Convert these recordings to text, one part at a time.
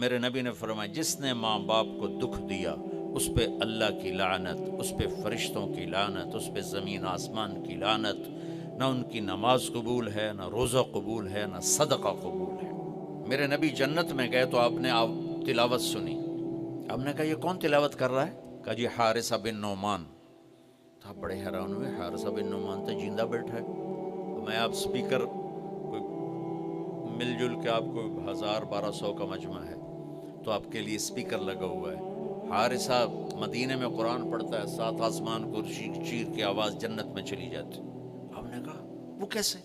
میرے نبی نے فرمایا جس نے ماں باپ کو دکھ دیا اس پہ اللہ کی لعنت، اس پہ فرشتوں کی لعنت، اس پہ زمین آسمان کی لعنت، نہ ان کی نماز قبول ہے، نہ روزہ قبول ہے، نہ صدقہ قبول ہے۔ میرے نبی جنت میں گئے تو آپ نے تلاوت سنی۔ آپ نے کہا یہ کون تلاوت کر رہا ہے؟ کہا جی حارثہ بن نعمان۔ تو آپ بڑے حیران ہوئے، حارثہ بن نعمان تو جیندہ بیٹھا ہے۔ تو میں آپ سپیکر کوئی مل جل کے آپ کو 1000-1200 کا مجمع ہے تو آپ کے لیے سپیکر لگا ہوا ہے۔ حارثہ مدینے میں قرآن پڑھتا ہے، 7 آسمان کو چیر کے آواز جنت میں چلی جاتی۔ آپ نے کہا وہ کیسے؟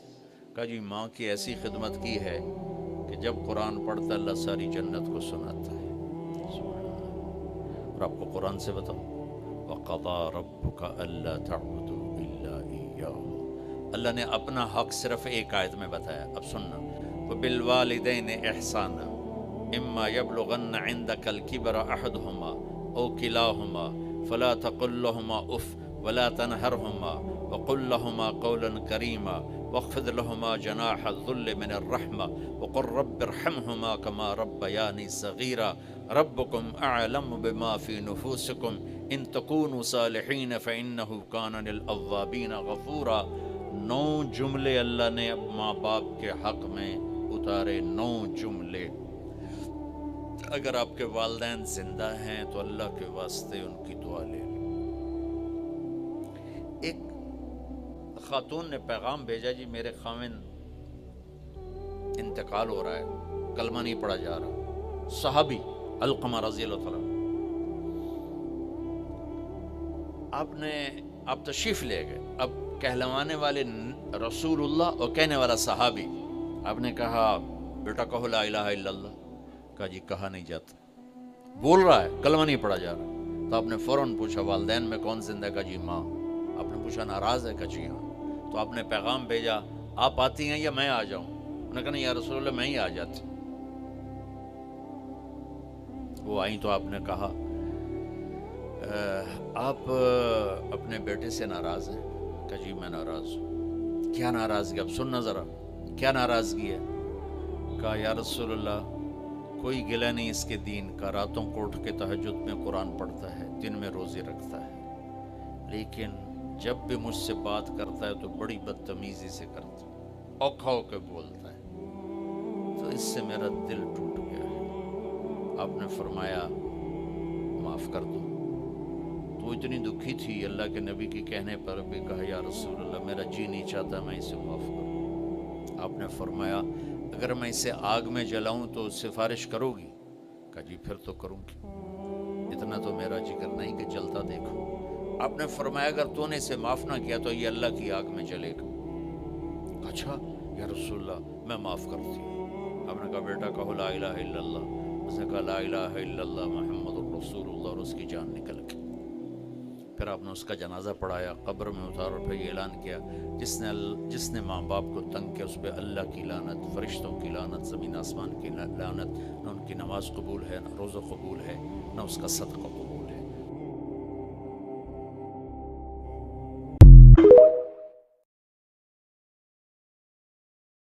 کہا جی ماں کی ایسی خدمت کی ہے کہ جب قرآن پڑھتا ہے اللہ ساری جنت کو سناتا ہے۔ اور آپ کو قرآن سے بتاؤں، وَقَضَى رَبُّكَ أَلَّا تَعْبُدُوا إِلَّا إِيَّاهُ، اللہ نے اپنا حق صرف ایک آیت میں بتایا۔ اب سننا، وَبِالْوَالِدَيْنِ إِحْسَانًا إِمَّا يَبْلُغَنَّ عِنْدَكَ الْكِبَرَ أَحَدُهُمَا أَوْ كِلَاهُمَا فَلَا تَقُل لَّهُمَا أُفٍّ وَلَا تَنْهَرْهُمَا وَقُل لَّهُمَا قَوْلًا كَرِيمًا واخفض لهما جناح الذل من الرحمة وقل رب ارحمهما كما ربياني صغيرا ربكم أعلم بما في نفوسكم إن تكونوا صالحين فإنه كان للأوابين غفورا۔ 9 جملے اللہ نے اب ماں باپ کے حق میں اتارے، 9 جملے۔ اگر آپ کے والدین زندہ ہیں تو اللہ کے واسطے ان کی دعا لے لیں۔ ایک خاتون نے پیغام بھیجا، جی میرے خاوند انتقال ہو رہا ہے، کلمہ نہیں پڑھا جا رہا۔ صحابی علقمہ رضی اللہ تعالیٰ، آپ تشریف لے گئے، اب کہلوانے والے رسول اللہ اور کہنے والا صحابی۔ آپ نے کہا بیٹا کہو لا الہ الا اللہ۔ کہا جی کہا نہیں جاتا، بول رہا ہے کلمہ نہیں پڑھا جا رہا۔ تو آپ نے فوراً پوچھا والدین میں کون زندہ ہے؟ کہا جی ماں۔ آپ نے پوچھا ناراض ہے؟ کہا جی ہاں۔ تو آپ نے پیغام بھیجا آپ آتی ہیں یا میں آ جاؤں؟ انہوں نے کہا نہیں یا رسول اللہ میں ہی آ جاتی۔ وہ آئیں تو آپ نے کہا آپ اپنے بیٹے سے ناراض ہیں؟ کہا جی میں ناراض ہوں۔ کیا ناراضگی؟ اب سننا ذرا، کیا ناراضگی ہے؟ کہا یا رسول اللہ کوئی گلہ نہیں اس کے دین کا، راتوں کو اٹھ کے تہجد میں قرآن پڑھتا ہے، دن میں روزے رکھتا ہے، لیکن جب بھی مجھ سے بات کرتا ہے تو بڑی بدتمیزی سے کرتا ہے، اوکھا ہو کے بولتا ہے، تو اس سے میرا دل ٹوٹ گیا ہے۔ آپ نے فرمایا معاف کر دو۔ تو وہ اتنی دکھی تھی، اللہ کے نبی کے کہنے پر بھی کہا یا رسول اللہ میرا جی نہیں چاہتا میں اسے معاف کروں۔ آپ نے فرمایا اگر میں اسے آگ میں جلاؤں تو سفارش کرو گی؟ کہا جی پھر تو کروں گی، اتنا تو میرا جگر نہیں کہ جلتا دیکھو۔ آپ نے فرمایا اگر تو نے اسے معاف نہ کیا تو یہ اللہ کی آگ میں جلے گا۔ اچھا یا رسول اللہ میں معاف کرتی ہوں۔ آپ نے کہا بیٹا کہو لا الہ الا اللہ۔ اس نے کہا لا الہ الا اللہ محمد الرسول اللہ، اور اس کی جان نکل گئی۔ پھر آپ نے اس کا جنازہ پڑھایا، قبر میں اتارا، اور پھر یہ اعلان کیا جس نے ماں باپ کو تنگ کیا اس پہ اللہ کی لعنت، فرشتوں کی لعنت، زمین آسمان کی لعنت، نہ ان کی نماز قبول ہے، نہ روزہ قبول ہے، نہ اس کا صدقہ قبول ہے۔